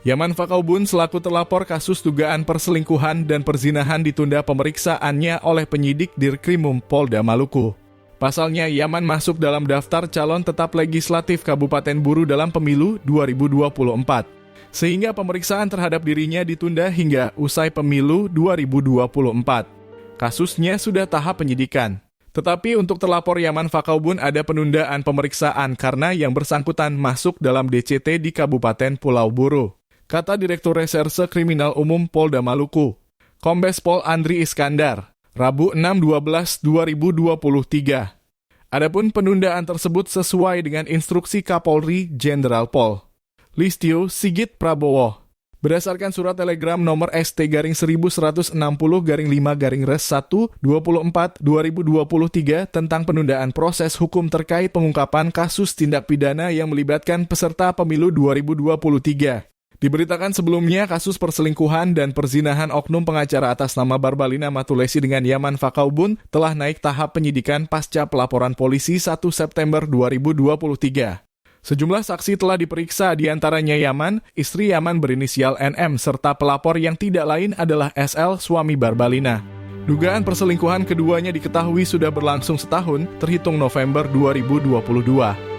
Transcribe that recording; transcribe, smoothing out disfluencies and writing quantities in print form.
Yaman Fakaubun selaku terlapor kasus dugaan perselingkuhan dan perzinahan ditunda pemeriksaannya oleh penyidik Dirkrimum Polda Maluku. Pasalnya, Yaman masuk dalam daftar calon tetap legislatif Kabupaten Buru dalam pemilu 2024. Sehingga pemeriksaan terhadap dirinya ditunda hingga usai pemilu 2024. Kasusnya sudah tahap penyidikan. Tetapi untuk terlapor Yaman Fakaubun ada penundaan pemeriksaan karena yang bersangkutan masuk dalam DCT di Kabupaten Pulau Buru, kata Direktur Reserse Kriminal Umum Polda Maluku, Kombes Pol Andri Iskandar, Rabu 6/12/2023. Adapun penundaan tersebut sesuai dengan instruksi Kapolri Jenderal Pol Listio Sigit Prabowo. Berdasarkan surat telegram nomor ST-1160-5-Res1-24/2023 tentang penundaan proses hukum terkait pengungkapan kasus tindak pidana yang melibatkan peserta pemilu 2023. Diberitakan sebelumnya kasus perselingkuhan dan perzinahan oknum pengacara atas nama Barbalina Matulesi dengan Yaman Fakaubun telah naik tahap penyidikan pasca pelaporan polisi 1 September 2023. Sejumlah saksi telah diperiksa, diantaranya Yaman, istri Yaman berinisial NM, serta pelapor yang tidak lain adalah SL, suami Barbalina. Dugaan perselingkuhan keduanya diketahui sudah berlangsung setahun, terhitung November 2022.